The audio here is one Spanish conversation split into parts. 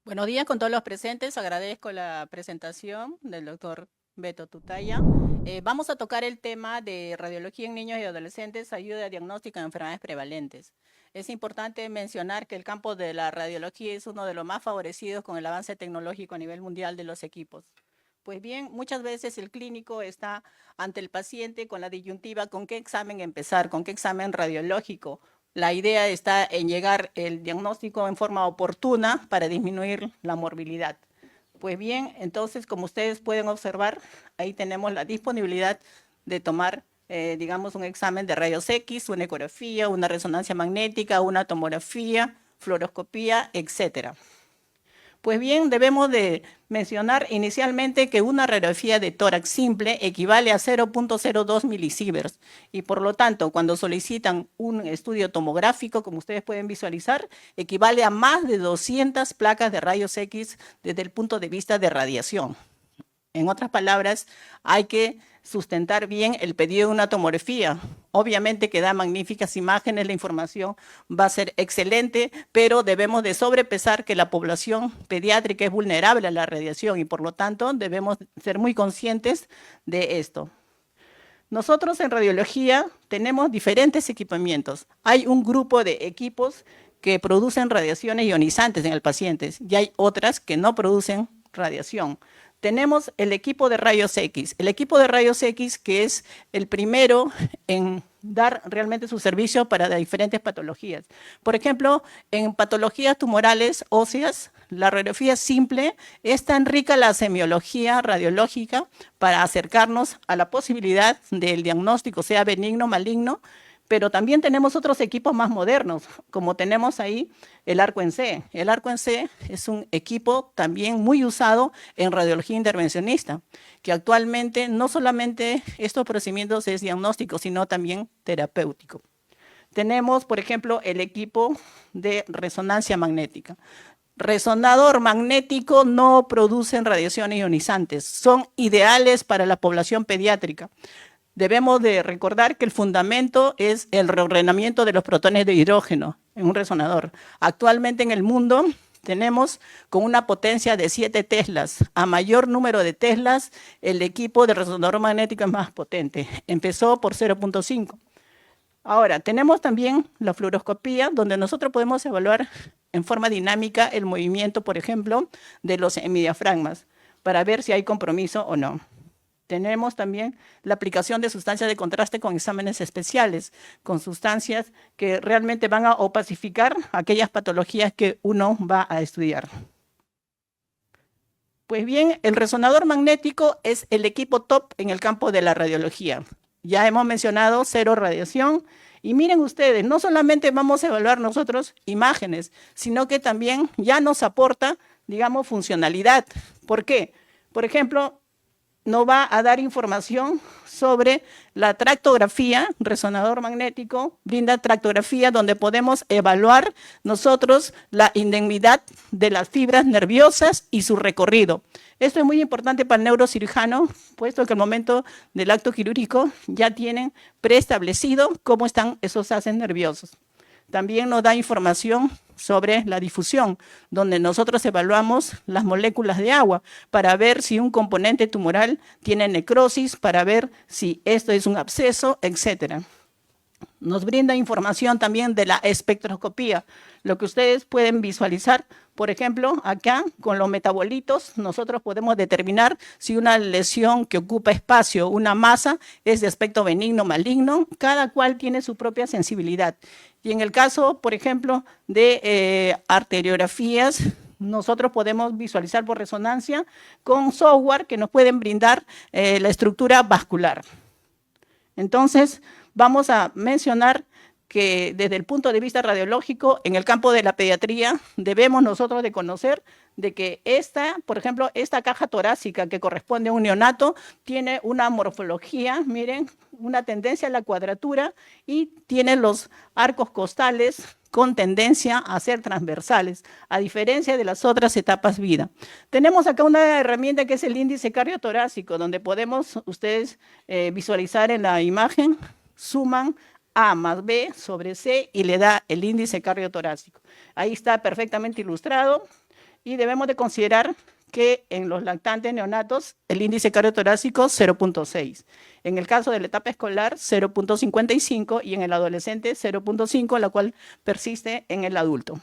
Buenos días con todos los presentes. Agradezco la presentación del doctor Beto Tutaya. Vamos a tocar el tema de radiología en niños y adolescentes, ayuda diagnóstica de enfermedades prevalentes. Es importante mencionar que el campo de la radiología es uno de los más favorecidos con el avance tecnológico a nivel mundial de los equipos. Pues bien, muchas veces el clínico está ante el paciente con la disyuntiva con qué examen empezar, con qué examen radiológico. La idea está en llegar el diagnóstico en forma oportuna para disminuir la morbilidad. Pues bien, entonces, como ustedes pueden observar, ahí tenemos la disponibilidad de tomar, digamos, un examen de rayos X, una ecografía, una resonancia magnética, una tomografía, fluoroscopía, etcétera. Pues bien, debemos de mencionar inicialmente que una radiografía de tórax simple equivale a 0.02 milisieverts y por lo tanto, cuando solicitan un estudio tomográfico, como ustedes pueden visualizar, equivale a más de 200 placas de rayos X desde el punto de vista de radiación. En otras palabras, hay que sustentar bien el pedido de una tomografía. Obviamente que da magníficas imágenes, la información va a ser excelente, pero debemos de sobrepesar que la población pediátrica es vulnerable a la radiación y por lo tanto debemos ser muy conscientes de esto. Nosotros en radiología tenemos diferentes equipamientos. Hay un grupo de equipos que producen radiaciones ionizantes en el paciente y hay otras que no producen radiación. Tenemos el equipo de rayos X. El equipo de rayos X que es el primero en dar realmente su servicio para diferentes patologías. Por ejemplo, en patologías tumorales óseas, la radiografía simple es tan rica la semiología radiológica para acercarnos a la posibilidad del diagnóstico, sea benigno, maligno, pero también tenemos otros equipos más modernos, como tenemos ahí el arco en C. El arco en C es un equipo también muy usado en radiología intervencionista, que actualmente no solamente estos procedimientos es diagnóstico, sino también terapéutico. Tenemos, por ejemplo, el equipo de resonancia magnética. Resonador magnético no producen radiaciones ionizantes, son ideales para la población pediátrica. Debemos de recordar que el fundamento es el reordenamiento de los protones de hidrógeno en un resonador. Actualmente en el mundo tenemos con una potencia de 7 teslas. A mayor número de teslas, el equipo de resonador magnético es más potente. Empezó por 0.5. Ahora, tenemos también la fluoroscopía, donde nosotros podemos evaluar en forma dinámica el movimiento, por ejemplo, de los hemidiafragmas, para ver si hay compromiso o no. Tenemos también la aplicación de sustancias de contraste con exámenes especiales, con sustancias que realmente van a opacificar aquellas patologías que uno va a estudiar. Pues bien, el resonador magnético es el equipo top en el campo de la radiología. Ya hemos mencionado cero radiación. Y miren ustedes, no solamente vamos a evaluar nosotros imágenes, sino que también ya nos aporta, digamos, funcionalidad. ¿Por qué? Por ejemplo, nos va a dar información sobre la tractografía, resonador magnético, brinda tractografía donde podemos evaluar nosotros la indemnidad de las fibras nerviosas y su recorrido. Esto es muy importante para el neurocirujano, puesto que al momento del acto quirúrgico ya tienen preestablecido cómo están esos haces nerviosos. También nos da información sobre la difusión, donde nosotros evaluamos las moléculas de agua para ver si un componente tumoral tiene necrosis, para ver si esto es un absceso, etcétera. Nos brinda información también de la espectroscopía, lo que ustedes pueden visualizar. Por ejemplo, acá con los metabolitos nosotros podemos determinar si una lesión que ocupa espacio, una masa, es de aspecto benigno o maligno. Cada cual tiene su propia sensibilidad. Y en el caso, por ejemplo, de arteriografías, nosotros podemos visualizar por resonancia con software que nos pueden brindar la estructura vascular. Entonces, vamos a mencionar que desde el punto de vista radiológico, en el campo de la pediatría, debemos nosotros de conocer de que esta, por ejemplo, esta caja torácica que corresponde a un neonato, tiene una morfología, miren, una tendencia a la cuadratura y tiene los arcos costales con tendencia a ser transversales, a diferencia de las otras etapas vida. Tenemos acá una herramienta que es el índice cardiotorácico, donde podemos ustedes visualizar en la imagen, suman A más B sobre C y le da el índice cardiotorácico. Ahí está perfectamente ilustrado. y debemos de considerar que en los lactantes neonatos el índice cardiotorácico 0.6. En el caso de la etapa escolar 0.55 y en el adolescente 0.5, la cual persiste en el adulto.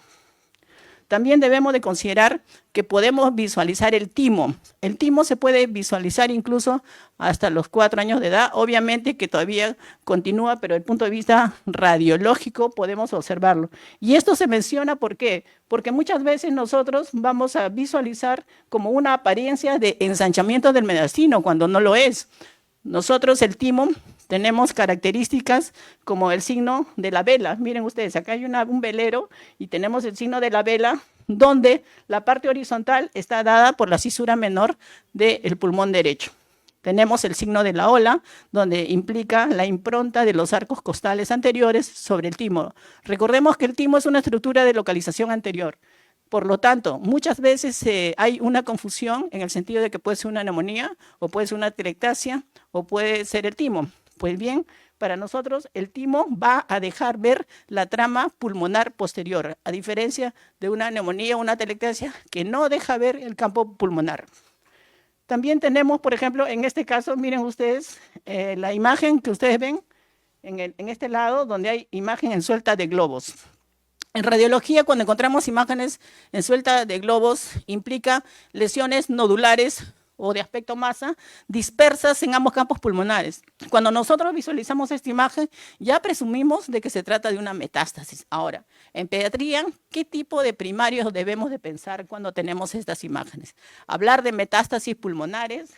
También debemos de considerar que podemos visualizar el timo. El timo se puede visualizar incluso hasta los 4 años de edad. Obviamente que todavía continúa, pero desde el punto de vista radiológico podemos observarlo. Y esto se menciona, ¿por qué? Porque muchas veces nosotros vamos a visualizar como una apariencia de ensanchamiento del mediastino, cuando no lo es. Nosotros el timo tenemos características como el signo de la vela. Miren ustedes, acá hay un velero y tenemos el signo de la vela, donde la parte horizontal está dada por la cisura menor del pulmón derecho. Tenemos el signo de la ola, donde implica la impronta de los arcos costales anteriores sobre el timo. Recordemos que el timo es una estructura de localización anterior. Por lo tanto, muchas veces hay una confusión en el sentido de que puede ser una neumonía, o puede ser una atelectasia, o puede ser el timo. Pues bien, para nosotros el timo va a dejar ver la trama pulmonar posterior, a diferencia de una neumonía o una atelectasia que no deja ver el campo pulmonar. También tenemos, por ejemplo, en este caso, miren ustedes, la imagen que ustedes ven en este lado, donde hay imagen en suelta de globos. En radiología, cuando encontramos imágenes en suelta de globos, implica lesiones nodulares o de aspecto masa dispersas en ambos campos pulmonares. Cuando nosotros visualizamos esta imagen, ya presumimos de que se trata de una metástasis. Ahora, en pediatría, ¿qué tipo de primarios debemos de pensar cuando tenemos estas imágenes? Hablar de metástasis pulmonares,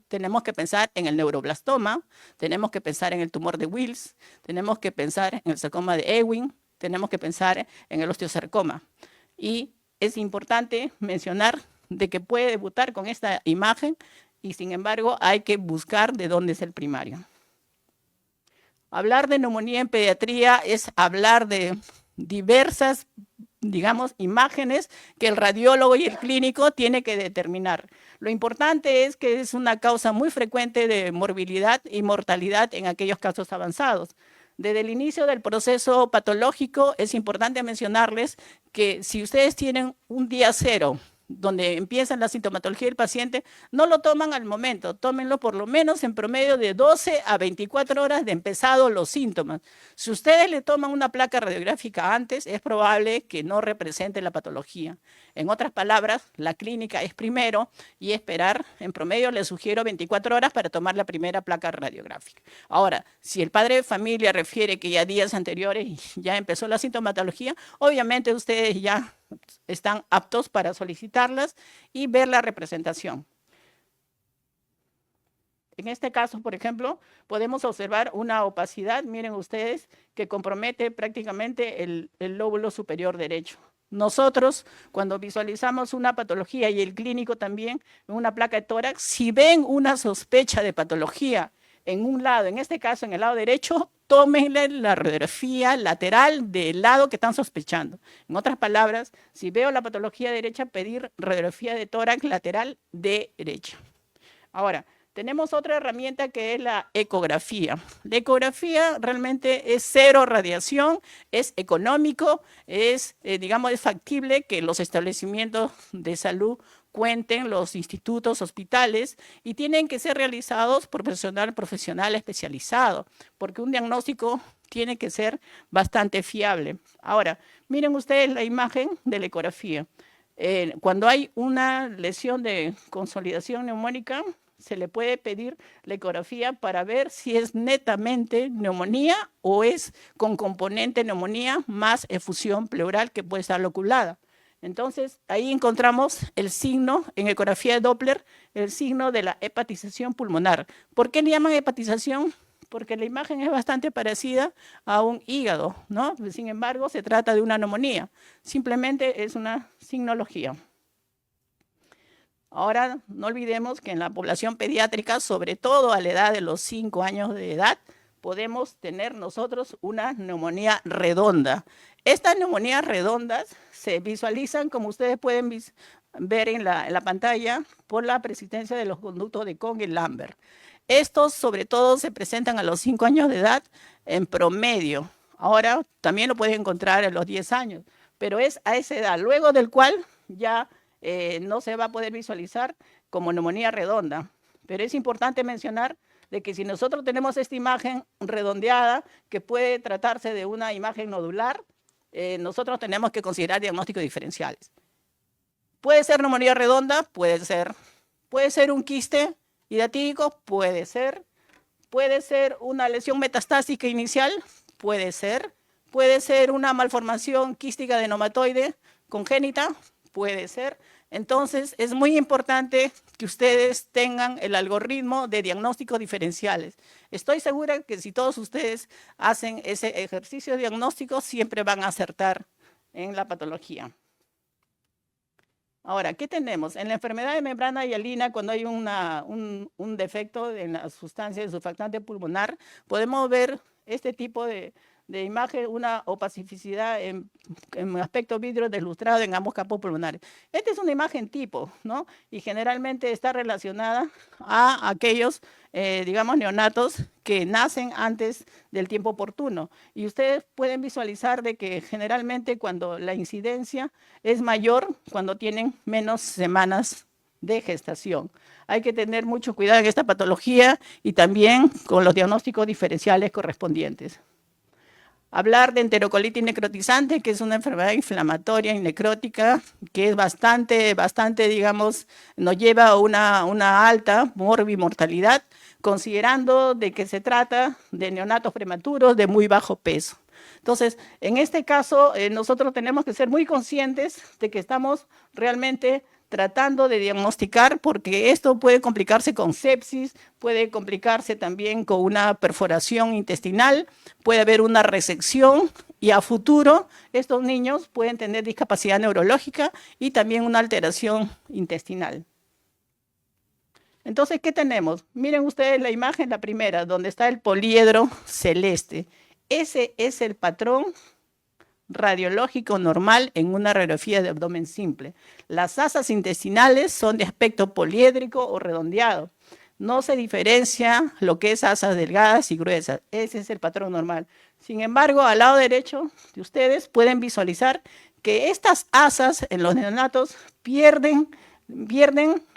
tenemos que pensar en el neuroblastoma, tenemos que pensar en el tumor de Wills, tenemos que pensar en el sarcoma de Ewing, tenemos que pensar en el osteosarcoma. Y es importante mencionar de que puede debutar con esta imagen y sin embargo hay que buscar de dónde es el primario. Hablar de neumonía en pediatría es hablar de diversas, digamos, imágenes que el radiólogo y el clínico tiene que determinar. Lo importante es que es una causa muy frecuente de morbilidad y mortalidad en aquellos casos avanzados. Desde el inicio del proceso patológico es importante mencionarles que si ustedes tienen un día cero, donde empiezan la sintomatología del paciente, no lo toman al momento, tómenlo por lo menos en promedio de 12 a 24 horas de empezado los síntomas. Si ustedes le toman una placa radiográfica antes, es probable que no represente la patología. En otras palabras, la clínica es primero y esperar, en promedio les sugiero 24 horas para tomar la primera placa radiográfica. Ahora, si el padre de familia refiere que ya días anteriores ya empezó la sintomatología, obviamente ustedes ya están aptos para solicitarlas y ver la representación. En este caso, por ejemplo, podemos observar una opacidad, miren ustedes, que compromete prácticamente el lóbulo superior derecho. Nosotros, cuando visualizamos una patología y el clínico también, en una placa de tórax, si ven una sospecha de patología en un lado, en este caso en el lado derecho, tómenle la radiografía lateral del lado que están sospechando. En otras palabras, si veo la patología derecha, pedir radiografía de tórax lateral derecha. Ahora, tenemos otra herramienta que es la ecografía. La ecografía realmente es cero radiación, es económico, es, digamos, es factible que los establecimientos de salud cuenten, los institutos, hospitales, y tienen que ser realizados por personal profesional especializado, porque un diagnóstico tiene que ser bastante fiable. Ahora, miren ustedes la imagen de la ecografía. Cuando hay una lesión de consolidación neumónica, se le puede pedir la ecografía para ver si es netamente neumonía o es con componente neumonía más efusión pleural que puede estar loculada. Entonces, ahí encontramos el signo, en ecografía de Doppler, el signo de la hepatización pulmonar. ¿Por qué le llaman hepatización? Porque la imagen es bastante parecida a un hígado, ¿no? Sin embargo, se trata de una neumonía. Simplemente es una signología. Ahora, no olvidemos que en la población pediátrica, sobre todo a la edad de los 5 años de edad, podemos tener nosotros una neumonía redonda. Estas neumonías redondas se visualizan, como ustedes pueden ver en la pantalla, por la persistencia de los conductos de Kohn y Lambert. Estos, sobre todo, se presentan a los 5 años de edad en promedio. Ahora, también lo pueden encontrar a los 10 años, pero es a esa edad, luego del cual ya no se va a poder visualizar como neumonía redonda. Pero es importante mencionar de que si nosotros tenemos esta imagen redondeada, que puede tratarse de una imagen nodular, nosotros tenemos que considerar diagnósticos diferenciales. ¿Puede ser neumonía redonda? Puede ser. ¿Puede ser un quiste hidatídico? Puede ser. ¿Puede ser una lesión metastásica inicial? Puede ser. ¿Puede ser una malformación quística de neumatoide congénita? Puede ser. Entonces, es muy importante que ustedes tengan el algoritmo de diagnósticos diferenciales. Estoy segura que si todos ustedes hacen ese ejercicio diagnóstico, siempre van a acertar en la patología. Ahora, ¿qué tenemos? En la enfermedad de membrana hialina, cuando hay un defecto en la sustancia de surfactante pulmonar, podemos ver este tipo de imagen, una opacificidad en aspecto vidrio deslustrado en ambos campos pulmonares. Esta es una imagen tipo, ¿no? Y generalmente está relacionada a aquellos, digamos, neonatos que nacen antes del tiempo oportuno. Y ustedes pueden visualizar de que generalmente cuando la incidencia es mayor, cuando tienen menos semanas de gestación. Hay que tener mucho cuidado en esta patología y también con los diagnósticos diferenciales correspondientes. Hablar de enterocolitis necrotizante, que es una enfermedad inflamatoria y necrótica, que es bastante, digamos, nos lleva a una alta morbimortalidad, considerando de que se trata de neonatos prematuros de muy bajo peso. Entonces, en este caso, nosotros tenemos que ser muy conscientes de que estamos realmente tratando de diagnosticar, porque esto puede complicarse con sepsis, puede complicarse también con una perforación intestinal, puede haber una resección y a futuro estos niños pueden tener discapacidad neurológica y también una alteración intestinal. Entonces, ¿qué tenemos? Miren ustedes la imagen, la primera, donde está el poliedro celeste. Ese es el patrón radiológico normal en una radiografía de abdomen simple. Las asas intestinales son de aspecto poliédrico o redondeado. No se diferencia lo que es asas delgadas y gruesas. Ese es el patrón normal. Sin embargo, al lado derecho de ustedes pueden visualizar que estas asas en los neonatos pierden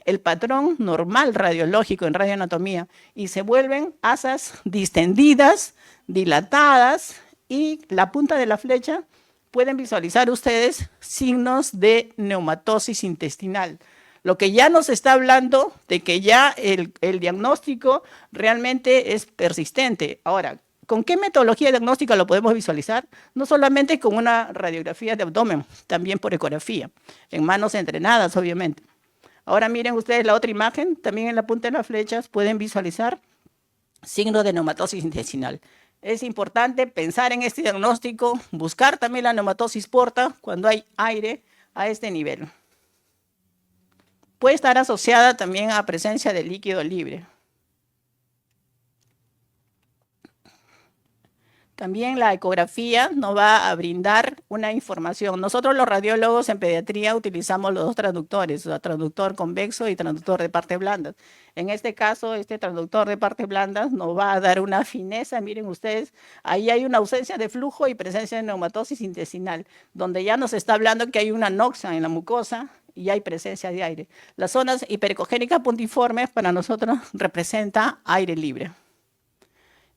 el patrón normal radiológico en radioanatomía y se vuelven asas distendidas, dilatadas, y la punta de la flecha pueden visualizar ustedes signos de neumatosis intestinal. Lo que ya nos está hablando de que ya el diagnóstico realmente es persistente. Ahora, ¿con qué metodología diagnóstica lo podemos visualizar? No solamente con una radiografía de abdomen, también por ecografía, en manos entrenadas, obviamente. Ahora miren ustedes la otra imagen, también en la punta de las flechas pueden visualizar signos de neumatosis intestinal. Es importante pensar en este diagnóstico, buscar también la neumatosis porta cuando hay aire a este nivel. Puede estar asociada también a presencia de líquido libre. También la ecografía nos va a brindar una información. Nosotros los radiólogos en pediatría utilizamos los dos transductores, o sea, transductor convexo y transductor de partes blandas. En este caso, este transductor de partes blandas nos va a dar una fineza. Miren ustedes, ahí hay una ausencia de flujo y presencia de neumatosis intestinal, donde ya nos está hablando que hay una noxa en la mucosa y hay presencia de aire. Las zonas hiperecogénicas puntiformes para nosotros representa aire libre.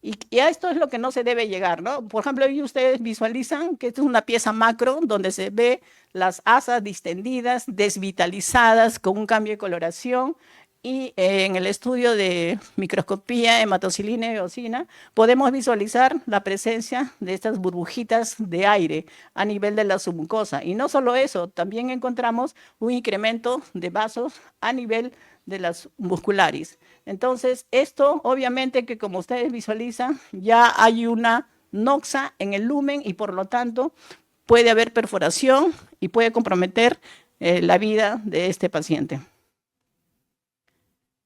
Y a esto es lo que no se debe llegar, ¿no? Por ejemplo, ahí ustedes visualizan que esto es una pieza macro donde se ve las asas distendidas, desvitalizadas, con un cambio de coloración. Y en el estudio de microscopía, hematocilina y eosina, podemos visualizar la presencia de estas burbujitas de aire a nivel de la submucosa. Y no solo eso, también encontramos un incremento de vasos a nivel de las musculares. Entonces, esto obviamente que como ustedes visualizan, ya hay una noxa en el lumen y por lo tanto puede haber perforación y puede comprometer la vida de este paciente.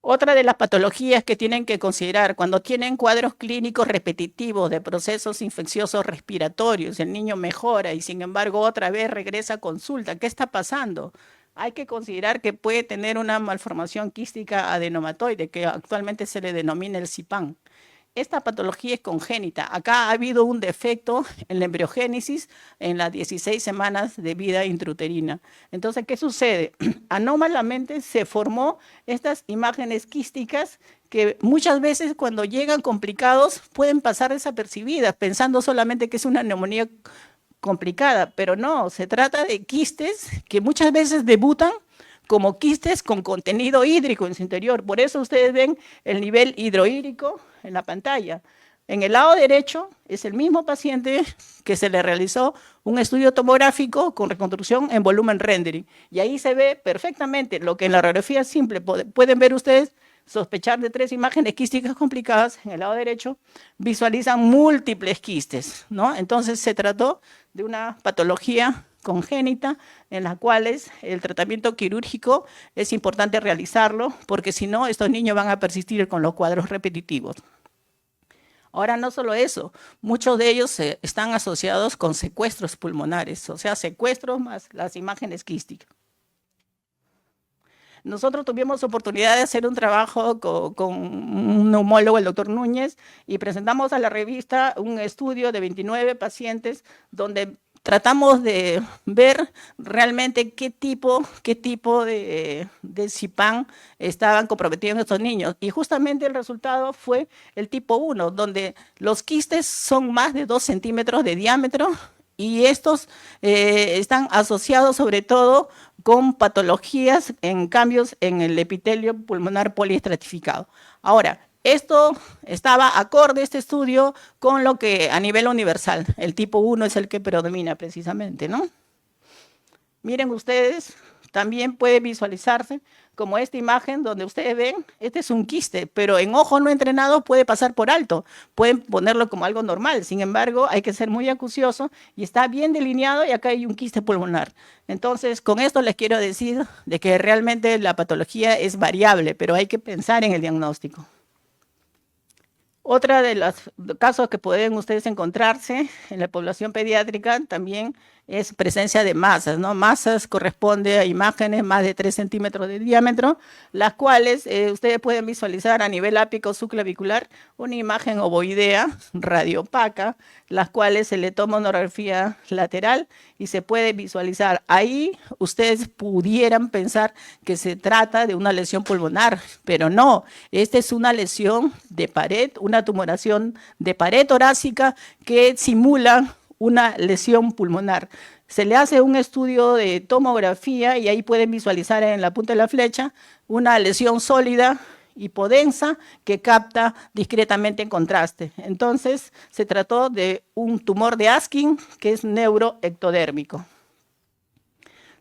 Otra de las patologías que tienen que considerar cuando tienen cuadros clínicos repetitivos de procesos infecciosos respiratorios, el niño mejora y sin embargo otra vez regresa a consulta. ¿Qué está pasando? Hay que considerar que puede tener una malformación quística adenomatoide, que actualmente se le denomina el CIPAN. esta patología es congénita. Acá ha habido un defecto en la embriogénesis en las 16 semanas de vida intrauterina. Entonces, ¿qué sucede? Anómalamente se formó estas imágenes quísticas que muchas veces cuando llegan complicados pueden pasar desapercibidas, pensando solamente que es una neumonía complicada, pero no, se trata de quistes que muchas veces debutan como quistes con contenido hídrico en su interior. Por eso ustedes ven el nivel hidrohídrico en la pantalla. En el lado derecho es el mismo paciente que se le realizó un estudio tomográfico con reconstrucción en volumen rendering. Y ahí se ve perfectamente lo que en la radiografía simple pueden ver ustedes, sospechar de 3 imágenes quísticas complicadas. En el lado derecho visualizan múltiples quistes, ¿no? Entonces se trató de una patología congénita en las cuales el tratamiento quirúrgico es importante realizarlo porque si no, estos niños van a persistir con los cuadros repetitivos. Ahora no solo eso, muchos de ellos están asociados con secuestros pulmonares, o sea, secuestros más las imágenes quísticas. Nosotros tuvimos oportunidad de hacer un trabajo con un neumólogo, el doctor Núñez, y presentamos a la revista un estudio de 29 pacientes donde tratamos de ver realmente qué tipo de CIPAN estaban comprometidos en estos niños. Y justamente el resultado fue el tipo 1, donde los quistes son más de 2 centímetros de diámetro y estos están asociados sobre todo con patologías en cambios en el epitelio pulmonar poliestratificado. Ahora, esto estaba acorde, este estudio, con lo que a nivel universal, el tipo 1 es el que predomina precisamente, ¿no? Miren ustedes, también puede visualizarse como esta imagen donde ustedes ven, este es un quiste, pero en ojo no entrenado puede pasar por alto, pueden ponerlo como algo normal, sin embargo hay que ser muy acucioso y está bien delineado y acá hay un quiste pulmonar. Entonces con esto les quiero decir de que realmente la patología es variable, pero hay que pensar en el diagnóstico. Otra de los casos que pueden ustedes encontrarse en la población pediátrica también es presencia de masas, ¿no? Masas corresponde a imágenes más de 3 centímetros de diámetro, las cuales ustedes pueden visualizar a nivel ápico subclavicular una imagen ovoidea radiopaca, las cuales se le toma una radiografía lateral y se puede visualizar. Ahí ustedes pudieran pensar que se trata de una lesión pulmonar, pero no, esta es una lesión de pared, una tumoración de pared torácica que simula una lesión pulmonar. Se le hace un estudio de tomografía y ahí pueden visualizar en la punta de la flecha una lesión sólida hipodensa que capta discretamente en contraste. Entonces, se trató de un tumor de Askin que es neuroectodérmico.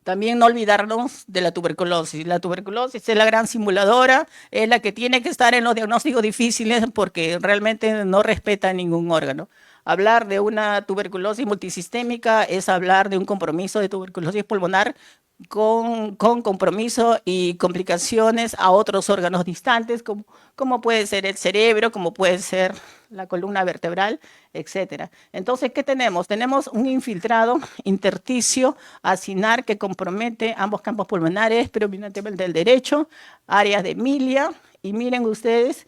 También no olvidarnos de la tuberculosis. La tuberculosis es la gran simuladora, es la que tiene que estar en los diagnósticos difíciles porque realmente no respeta ningún órgano. Hablar de una tuberculosis multisistémica es hablar de un compromiso de tuberculosis pulmonar con compromiso y complicaciones a otros órganos distantes, como puede ser el cerebro, como puede ser la columna vertebral, etcétera. Entonces, ¿qué tenemos? Tenemos un infiltrado intersticio acinar que compromete ambos campos pulmonares, predominantemente el derecho, áreas de milia, y miren ustedes,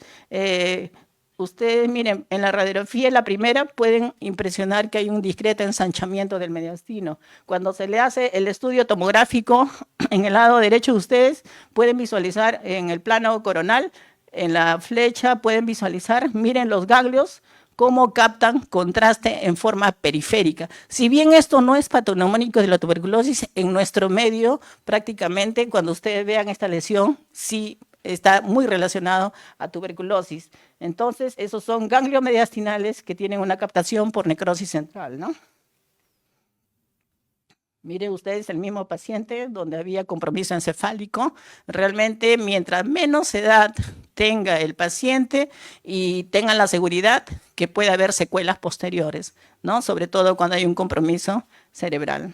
miren, en la radiografía, la primera, pueden impresionar que hay un discreto ensanchamiento del mediastino. Cuando se le hace el estudio tomográfico, en el lado derecho de ustedes, pueden visualizar en el plano coronal, en la flecha, pueden visualizar, miren los ganglios, cómo captan contraste en forma periférica. Si bien esto no es patognomónico de la tuberculosis, en nuestro medio, prácticamente, cuando ustedes vean esta lesión, sí está muy relacionado a tuberculosis. Entonces, esos son ganglios mediastinales que tienen una captación por necrosis central, ¿no? Miren ustedes el mismo paciente donde había compromiso encefálico. Realmente, mientras menos edad tenga el paciente y tengan la seguridad que puede haber secuelas posteriores, ¿no? Sobre todo cuando hay un compromiso cerebral.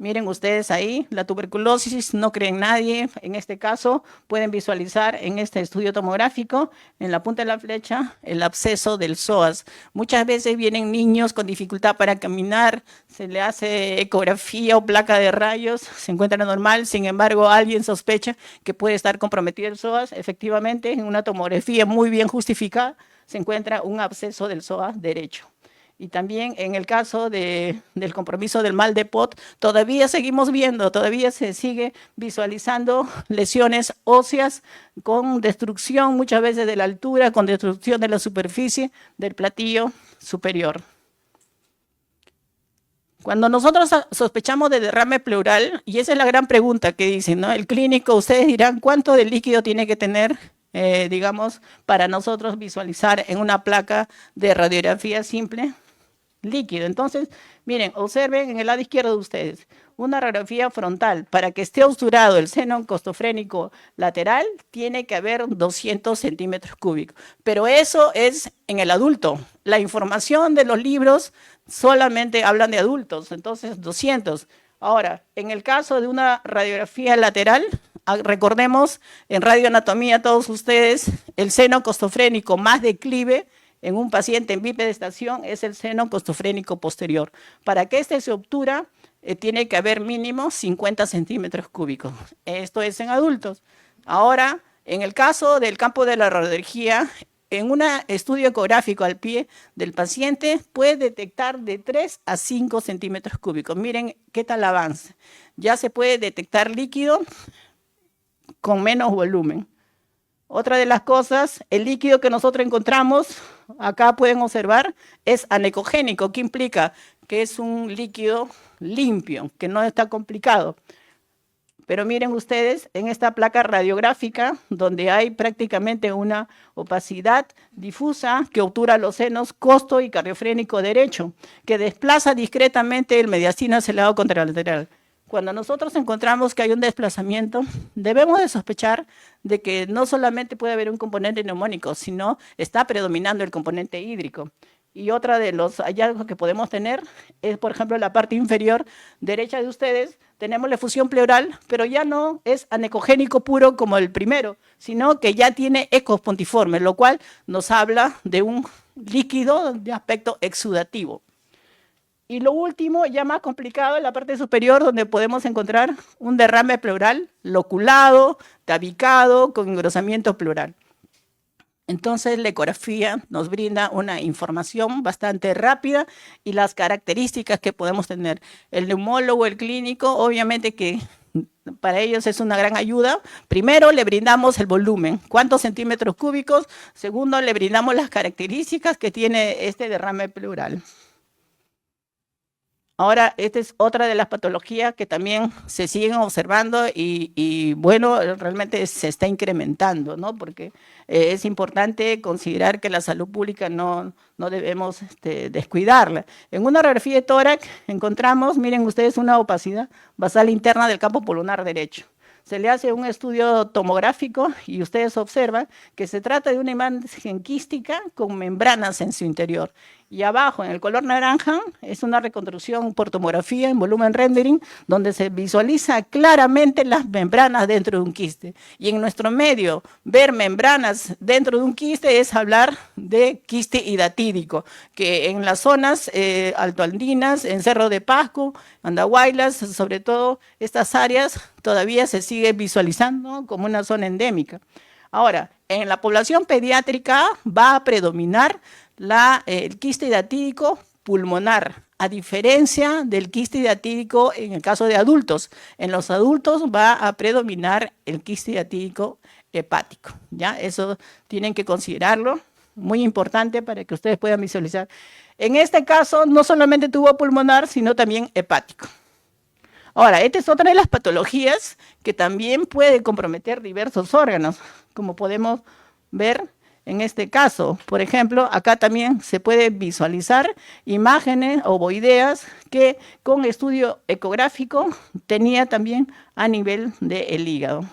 Miren ustedes ahí, la tuberculosis no cree en nadie. En este caso, pueden visualizar en este estudio tomográfico, en la punta de la flecha, el absceso del psoas. Muchas veces vienen niños con dificultad para caminar, se le hace ecografía o placa de rayos, se encuentra normal, sin embargo, alguien sospecha que puede estar comprometido el psoas. Efectivamente, en una tomografía muy bien justificada, se encuentra un absceso del psoas derecho. Y también en el caso del compromiso del mal de Pot, todavía seguimos viendo, todavía se sigue visualizando lesiones óseas con destrucción muchas veces de la altura, con destrucción de la superficie del platillo superior. Cuando nosotros sospechamos de derrame pleural, y esa es la gran pregunta que dicen, ¿no? El clínico, ustedes dirán, ¿cuánto de líquido tiene que tener, digamos, para nosotros visualizar en una placa de radiografía simple? Líquido. Entonces, miren, observen en el lado izquierdo de ustedes una radiografía frontal. Para que esté obturado el seno costofrénico lateral, tiene que haber 200 centímetros cúbicos. Pero eso es en el adulto. La información de los libros solamente hablan de adultos, entonces 200. Ahora, en el caso de una radiografía lateral, recordemos en radioanatomía todos ustedes, el seno costofrénico más declive en un paciente en bipedestación es el seno costofrénico posterior. Para que este se obtura, tiene que haber mínimo 50 centímetros cúbicos. Esto es en adultos. Ahora, en el caso del campo de la radiología, en un estudio ecográfico al pie del paciente puede detectar de 3 a 5 centímetros cúbicos. Miren qué tal avance. Ya se puede detectar líquido con menos volumen. Otra de las cosas, el líquido que nosotros encontramos, acá pueden observar, es anecogénico. ¿Qué implica? Que es un líquido limpio, que no está complicado. Pero miren ustedes, en esta placa radiográfica, donde hay prácticamente una opacidad difusa que obtura los senos costo y cardiofrénico derecho, que desplaza discretamente el mediastino acelado contralateral. Cuando nosotros encontramos que hay un desplazamiento, debemos de sospechar de que no solamente puede haber un componente neumónico, sino está predominando el componente hídrico. Y otra de los hallazgos que podemos tener es, por ejemplo, la parte inferior derecha de ustedes, tenemos la efusión pleural, pero ya no es anecogénico puro como el primero, sino que ya tiene ecos pontiformes, lo cual nos habla de un líquido de aspecto exudativo. Y lo último, ya más complicado, en la parte superior, donde podemos encontrar un derrame pleural loculado, tabicado, con engrosamiento pleural. Entonces, la ecografía nos brinda una información bastante rápida y las características que podemos tener. El neumólogo, el clínico, obviamente que para ellos es una gran ayuda. Primero, le brindamos el volumen, cuántos centímetros cúbicos. Segundo, le brindamos las características que tiene este derrame pleural. Ahora, esta es otra de las patologías que también se siguen observando y bueno, realmente se está incrementando, ¿no? Porque es importante considerar que la salud pública no debemos descuidarla. En una radiografía de tórax encontramos, miren ustedes, una opacidad basal interna del campo pulmonar derecho. Se le hace un estudio tomográfico y ustedes observan que se trata de una imagen quística con membranas en su interior. Y abajo, en el color naranja, es una reconstrucción por tomografía en volumen rendering, donde se visualiza claramente las membranas dentro de un quiste. Y en nuestro medio, ver membranas dentro de un quiste es hablar de quiste hidatídico, que en las zonas altoandinas, en Cerro de Pasco, Andahuaylas, sobre todo estas áreas, todavía se sigue visualizando como una zona endémica. Ahora, en la población pediátrica va a predominar el quiste hidatídico pulmonar, a diferencia del quiste hidatídico en el caso de adultos. En los adultos va a predominar el quiste hidatídico hepático, ¿ya? Eso tienen que considerarlo, muy importante para que ustedes puedan visualizar. En este caso, no solamente tubo pulmonar, sino también hepático. Ahora, esta es otra de las patologías que también puede comprometer diversos órganos, como podemos ver en este caso. Por ejemplo, acá también se puede visualizar imágenes ovoideas que con estudio ecográfico tenía también a nivel del hígado.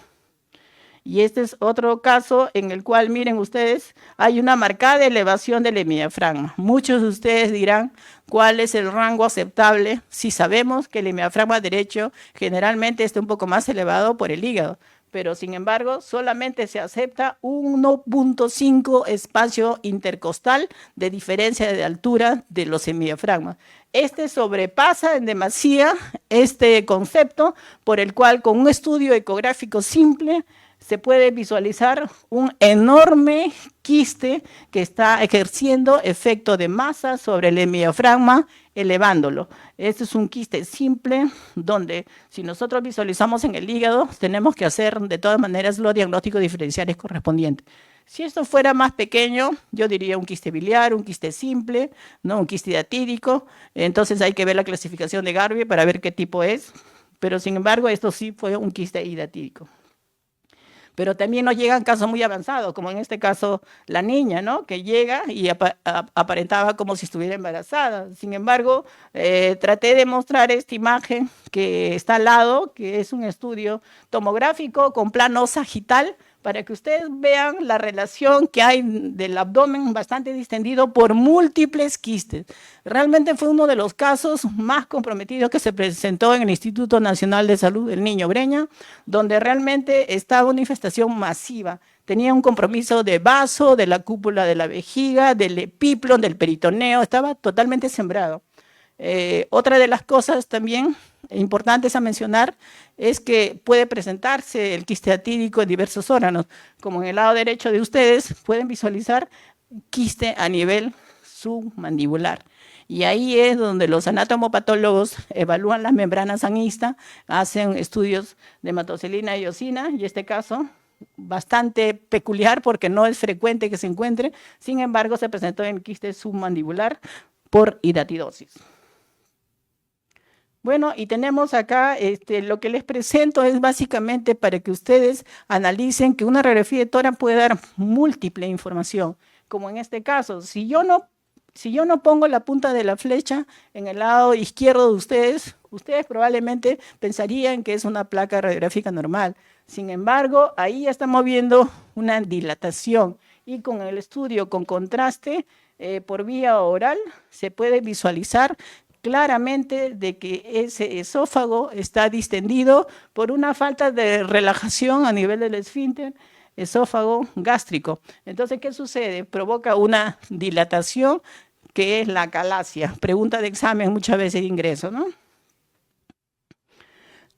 Y este es otro caso en el cual, miren ustedes, hay una marcada elevación del hemidiafragma. Muchos de ustedes dirán cuál es el rango aceptable si sabemos que el hemidiafragma derecho generalmente está un poco más elevado por el hígado, pero sin embargo solamente se acepta 1.5 espacio intercostal de diferencia de altura de los hemidiafragmas. Este sobrepasa en demasía este concepto por el cual con un estudio ecográfico simple se puede visualizar un enorme quiste que está ejerciendo efecto de masa sobre el hemidiafragma, elevándolo. Este es un quiste simple donde si nosotros visualizamos en el hígado, tenemos que hacer de todas maneras los diagnósticos diferenciales correspondientes. Si esto fuera más pequeño, yo diría un quiste biliar, un quiste simple, ¿no? Un quiste hidatídico. Entonces hay que ver la clasificación de Garvey para ver qué tipo es. Pero sin embargo, esto sí fue un quiste hidatídico. Pero también nos llegan casos muy avanzados, como en este caso la niña, ¿no? Que llega y aparentaba como si estuviera embarazada. Sin embargo, traté de mostrar esta imagen que está al lado, que es un estudio tomográfico con plano sagital, para que ustedes vean la relación que hay del abdomen bastante distendido por múltiples quistes. Realmente fue uno de los casos más comprometidos que se presentó en el Instituto Nacional de Salud del Niño Breña, donde realmente estaba una infestación masiva. Tenía un compromiso de vaso, de la cúpula de la vejiga, del epiplon, del peritoneo, estaba totalmente sembrado. Otra de las cosas también importantes a mencionar es que puede presentarse el quiste hidatídico en diversos órganos, como en el lado derecho de ustedes pueden visualizar quiste a nivel submandibular. Y ahí es donde los anatomopatólogos evalúan las membranas sanguíneas, hacen estudios de hematoxilina y eosina, y este caso bastante peculiar porque no es frecuente que se encuentre, sin embargo se presentó en quiste submandibular por hidatidosis. Bueno, y tenemos acá, lo que les presento es básicamente para que ustedes analicen que una radiografía de tórax puede dar múltiple información, como en este caso. Si yo no pongo la punta de la flecha en el lado izquierdo de ustedes probablemente pensarían que es una placa radiográfica normal. Sin embargo, ahí ya estamos viendo una dilatación y con el estudio con contraste por vía oral se puede visualizar claramente de que ese esófago está distendido por una falta de relajación a nivel del esfínter esófago gástrico. Entonces, ¿qué sucede? Provoca una dilatación que es la calasia. Pregunta de examen muchas veces de ingreso, ¿no?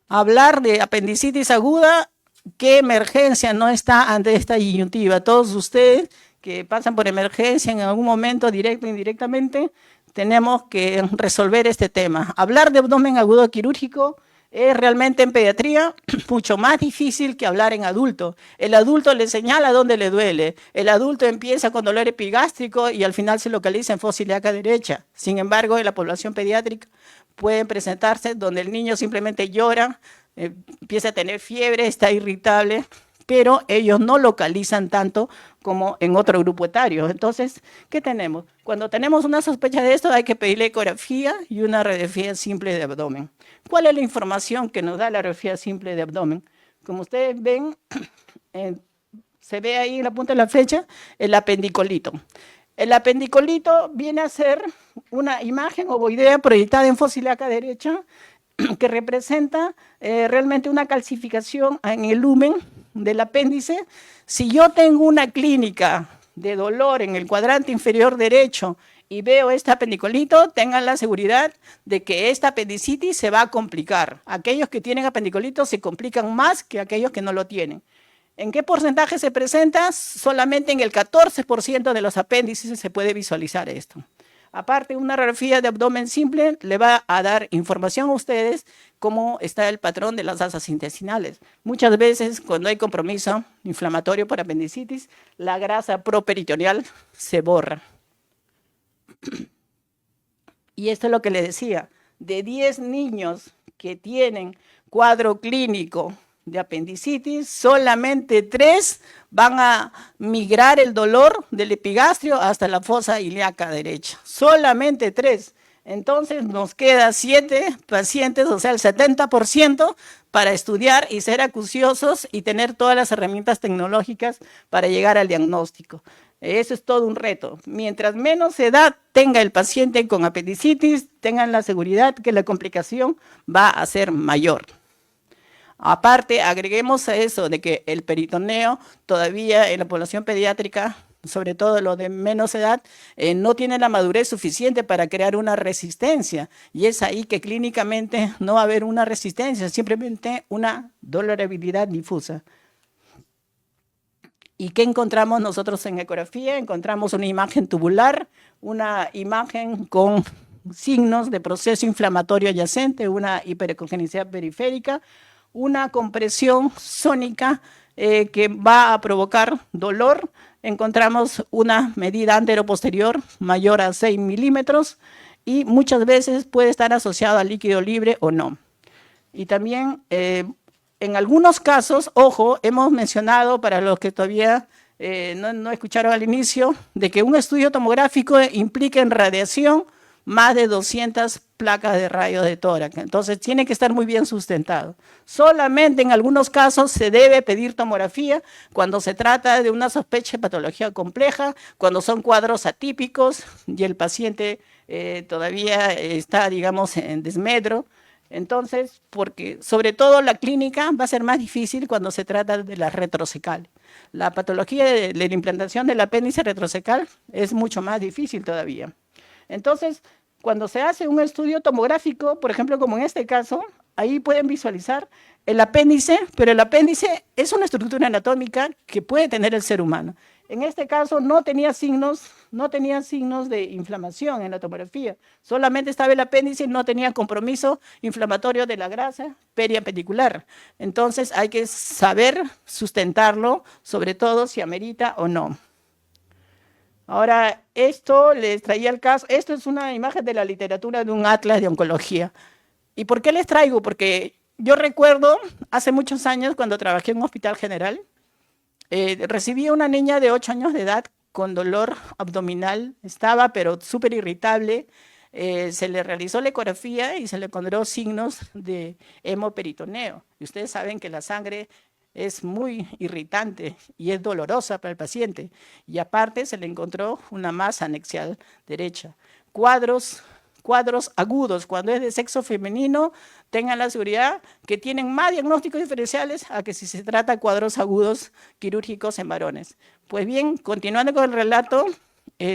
Hablar de apendicitis aguda, ¿qué emergencia no está ante esta disyuntiva? Todos ustedes que pasan por emergencia en algún momento, directo o indirectamente, tenemos que resolver este tema. Hablar de abdomen agudo quirúrgico es realmente en pediatría mucho más difícil que hablar en adulto. El adulto le señala dónde le duele. El adulto empieza con dolor epigástrico y al final se localiza en fosa ilíaca derecha. Sin embargo, en la población pediátrica pueden presentarse donde el niño simplemente llora, empieza a tener fiebre, está irritable, pero ellos no localizan tanto como en otro grupo etario. Entonces, ¿qué tenemos? Cuando tenemos una sospecha de esto, hay que pedirle ecografía y una radiografía simple de abdomen. ¿Cuál es la información que nos da la radiografía simple de abdomen? Como ustedes ven, se ve ahí en la punta de la flecha el apendicolito. El apendicolito viene a ser una imagen ovoidea proyectada en fosa ilíaca derecha que representa realmente una calcificación en el lumen del apéndice. Si yo tengo una clínica de dolor en el cuadrante inferior derecho y veo este apendicolito, tengan la seguridad de que esta apendicitis se va a complicar. Aquellos que tienen apendicolito se complican más que aquellos que no lo tienen. ¿En qué porcentaje se presenta? Solamente en el 14% de los apéndices se puede visualizar esto. Aparte, una radiografía de abdomen simple le va a dar información a ustedes cómo está el patrón de las asas intestinales. Muchas veces, cuando hay compromiso inflamatorio por apendicitis, la grasa properitoneal se borra. Y esto es lo que le decía, de 10 niños que tienen cuadro clínico de apendicitis, solamente 3 van a migrar el dolor del epigastrio hasta la fosa ilíaca derecha. Solamente 3. Entonces nos queda 7 pacientes, o sea, el 70%, para estudiar y ser acuciosos y tener todas las herramientas tecnológicas para llegar al diagnóstico. Eso es todo un reto. Mientras menos edad tenga el paciente con apendicitis, tengan la seguridad que la complicación va a ser mayor. Aparte, agreguemos a eso de que el peritoneo todavía en la población pediátrica, sobre todo lo de menos edad, no tiene la madurez suficiente para crear una resistencia. Y es ahí que clínicamente no va a haber una resistencia, simplemente una dolorabilidad difusa. ¿Y qué encontramos nosotros en ecografía? Encontramos una imagen tubular, una imagen con signos de proceso inflamatorio adyacente, una hiperecogenicidad periférica, una compresión sónica que va a provocar dolor. Encontramos una medida anteroposterior mayor a 6 milímetros y muchas veces puede estar asociado al líquido libre o no. Y también en algunos casos, ojo, hemos mencionado para los que todavía no escucharon al inicio, de que un estudio tomográfico implica en radiación más de 200 placas de rayos de tórax. Entonces tiene que estar muy bien sustentado. Solamente en algunos casos se debe pedir tomografía cuando se trata de una sospecha de patología compleja, cuando son cuadros atípicos y el paciente todavía está, digamos, en desmedro. Entonces, porque sobre todo la clínica va a ser más difícil cuando se trata de la retrocecal. La patología de la implantación del apéndice retrocecal es mucho más difícil todavía. Entonces, cuando se hace un estudio tomográfico, por ejemplo, como en este caso, ahí pueden visualizar el apéndice, pero el apéndice es una estructura anatómica que puede tener el ser humano. En este caso no tenía signos de inflamación en la tomografía, solamente estaba el apéndice y no tenía compromiso inflamatorio de la grasa periapedicular. Entonces hay que saber sustentarlo, sobre todo si amerita o no. Ahora, esto les traía el caso, esto es una imagen de la literatura de un atlas de oncología. ¿Y por qué les traigo? Porque yo recuerdo hace muchos años cuando trabajé en un hospital general, recibí a una niña de 8 años de edad con dolor abdominal, estaba pero súper irritable, se le realizó la ecografía y se le encontró signos de hemoperitoneo. Y ustedes saben que la sangre es muy irritante y es dolorosa para el paciente. Y aparte se le encontró una masa anexial derecha. Cuadros agudos, cuando es de sexo femenino, tengan la seguridad que tienen más diagnósticos diferenciales a que si se trata de cuadros agudos quirúrgicos en varones. Pues bien, continuando con el relato,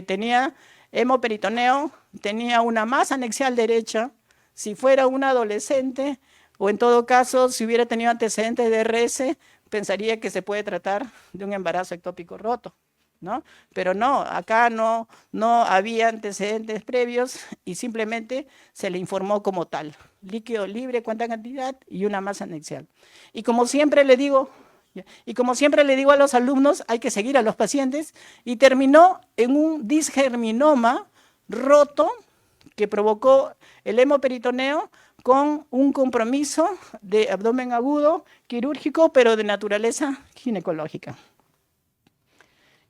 tenía hemoperitoneo, tenía una masa anexial derecha. Si fuera una adolescente, o en todo caso, si hubiera tenido antecedentes de RS, pensaría que se puede tratar de un embarazo ectópico roto, ¿no? Pero no, acá no había antecedentes previos y simplemente se le informó como tal. Líquido libre, cuánta cantidad y una masa anexial. Y como siempre le digo a los alumnos, hay que seguir a los pacientes, y terminó en un disgerminoma roto que provocó el hemoperitoneo con un compromiso de abdomen agudo, quirúrgico, pero de naturaleza ginecológica.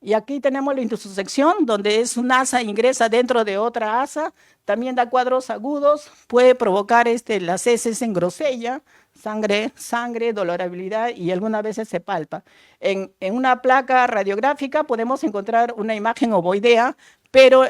Y aquí tenemos la intusosección, donde es una asa ingresa dentro de otra asa, también da cuadros agudos, puede provocar las heces en grosella, sangre, dolorabilidad y algunas veces se palpa. En una placa radiográfica podemos encontrar una imagen ovoidea, pero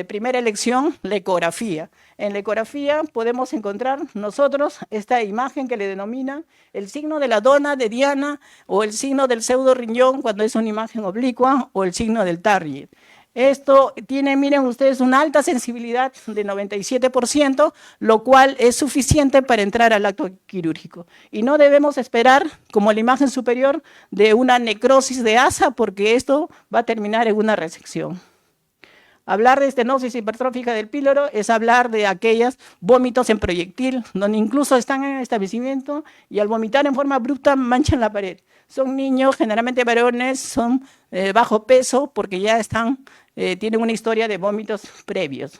primera elección, la ecografía. En la ecografía podemos encontrar nosotros esta imagen que le denominan el signo de la dona de Diana o el signo del pseudo riñón cuando es una imagen oblicua o el signo del Target. Esto tiene, miren ustedes, una alta sensibilidad de 97%, lo cual es suficiente para entrar al acto quirúrgico. Y no debemos esperar, como la imagen superior, de una necrosis de asa, porque esto va a terminar en una resección. Hablar de estenosis hipertrófica del píloro es hablar de aquellas vómitos en proyectil, donde incluso están en el establecimiento y al vomitar en forma abrupta manchan la pared. Son niños, generalmente varones, son bajo peso porque ya tienen una historia de vómitos previos.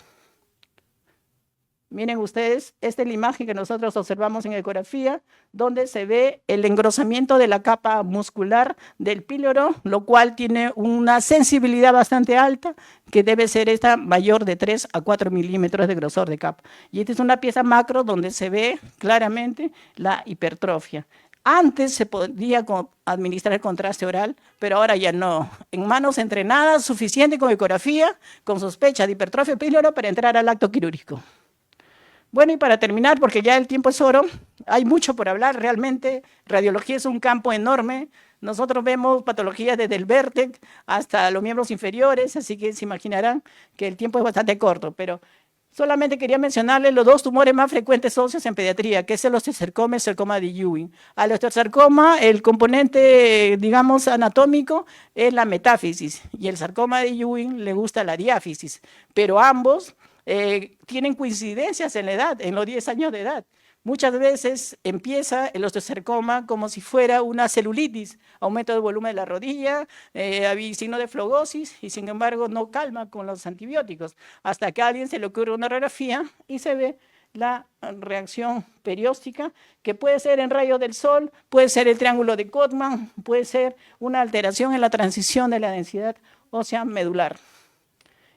Miren ustedes, esta es la imagen que nosotros observamos en ecografía, donde se ve el engrosamiento de la capa muscular del píloro, lo cual tiene una sensibilidad bastante alta, que debe ser esta mayor de 3 a 4 milímetros de grosor de capa. Y esta es una pieza macro donde se ve claramente la hipertrofia. Antes se podía administrar el contraste oral, pero ahora ya no. En manos entrenadas, suficiente con ecografía, con sospecha de hipertrofia píloro para entrar al acto quirúrgico. Bueno, y para terminar, porque ya el tiempo es oro, hay mucho por hablar, realmente radiología es un campo enorme. Nosotros vemos patologías desde el vértex hasta los miembros inferiores, así que se imaginarán que el tiempo es bastante corto, pero solamente quería mencionarles los dos tumores más frecuentes óseos en pediatría, que es el osteosarcoma y el sarcoma de Ewing. Al osteosarcoma, el componente, digamos, anatómico es la metáfisis, y el sarcoma de Ewing le gusta la diáfisis, pero ambos tienen coincidencias en la edad, en los 10 años de edad. Muchas veces empieza el osteosarcoma como si fuera una celulitis, aumento del volumen de la rodilla, signo de flogosis, y sin embargo no calma con los antibióticos, hasta que a alguien se le ocurre una radiografía y se ve la reacción perióstica, que puede ser en rayos del sol, puede ser el triángulo de Codman, puede ser una alteración en la transición de la densidad ósea medular.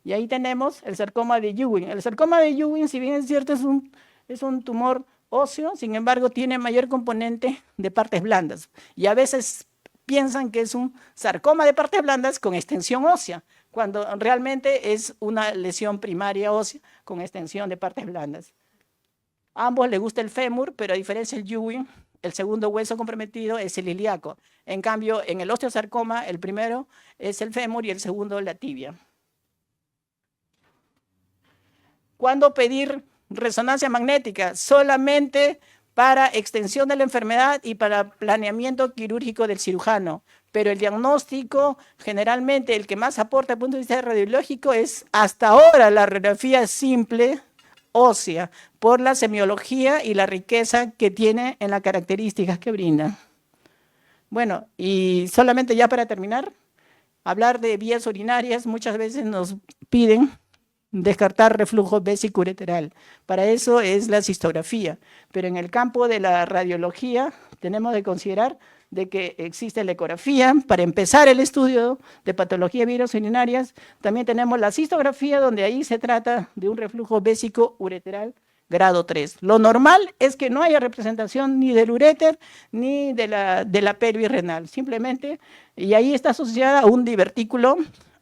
Y ahí tenemos el sarcoma de Ewing. El sarcoma de Ewing, si bien es cierto, es un tumor óseo, sin embargo, tiene mayor componente de partes blandas. Y a veces piensan que es un sarcoma de partes blandas con extensión ósea, cuando realmente es una lesión primaria ósea con extensión de partes blandas. A ambos les gusta el fémur, pero a diferencia del Ewing, el segundo hueso comprometido es el ilíaco. En cambio, en el osteosarcoma, el primero es el fémur y el segundo la tibia. ¿Cuándo pedir resonancia magnética? Solamente para extensión de la enfermedad y para planeamiento quirúrgico del cirujano. Pero el diagnóstico, generalmente, el que más aporta desde el punto de vista radiológico es hasta ahora la radiografía simple ósea, por la semiología y la riqueza que tiene en las características que brinda. Bueno, y solamente ya para terminar, hablar de vías urinarias, muchas veces nos piden descartar reflujo vesico-ureteral. Para eso es la cistografía, pero en el campo de la radiología tenemos que considerar de que existe la ecografía para empezar el estudio de patologías virurinarias. También tenemos la cistografía, donde ahí se trata de un reflujo vésico-ureteral grado 3. Lo normal es que no haya representación ni del uréter ni de la pelvis renal, simplemente, y ahí está asociada a un divertículo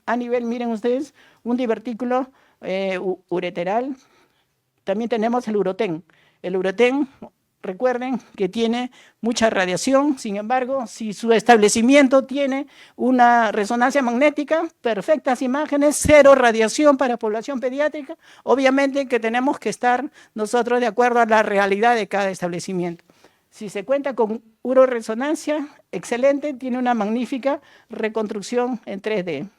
a nivel, miren ustedes, un divertículo ureteral. También tenemos el urotén. El urotén, recuerden que tiene mucha radiación, sin embargo, si su establecimiento tiene una resonancia magnética, perfectas imágenes, cero radiación para población pediátrica, obviamente que tenemos que estar nosotros de acuerdo a la realidad de cada establecimiento. Si se cuenta con uroresonancia, excelente, tiene una magnífica reconstrucción en 3D.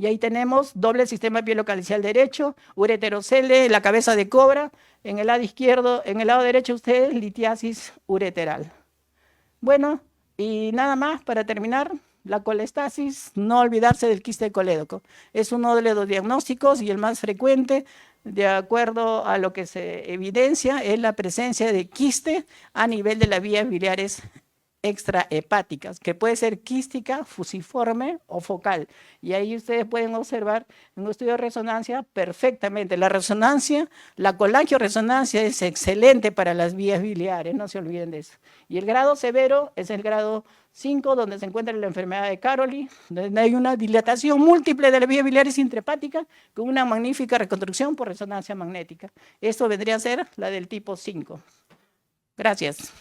Y ahí tenemos doble sistema biolocalicial derecho, ureterocele, la cabeza de cobra, en el lado izquierdo, en el lado derecho ustedes, litiasis ureteral. Bueno, y nada más para terminar, la colestasis, no olvidarse del quiste colédoco. Es uno de los diagnósticos y el más frecuente, de acuerdo a lo que se evidencia, es la presencia de quiste a nivel de las vías biliares extrahepáticas, que puede ser quística, fusiforme o focal. Y ahí ustedes pueden observar en un estudio de resonancia perfectamente. La resonancia, la colangioresonancia es excelente para las vías biliares, no se olviden de eso. Y el grado severo es el grado 5, donde se encuentra la enfermedad de Caroli, donde hay una dilatación múltiple de las vías biliares intrahepáticas con una magnífica reconstrucción por resonancia magnética. Esto vendría a ser la del tipo 5. Gracias.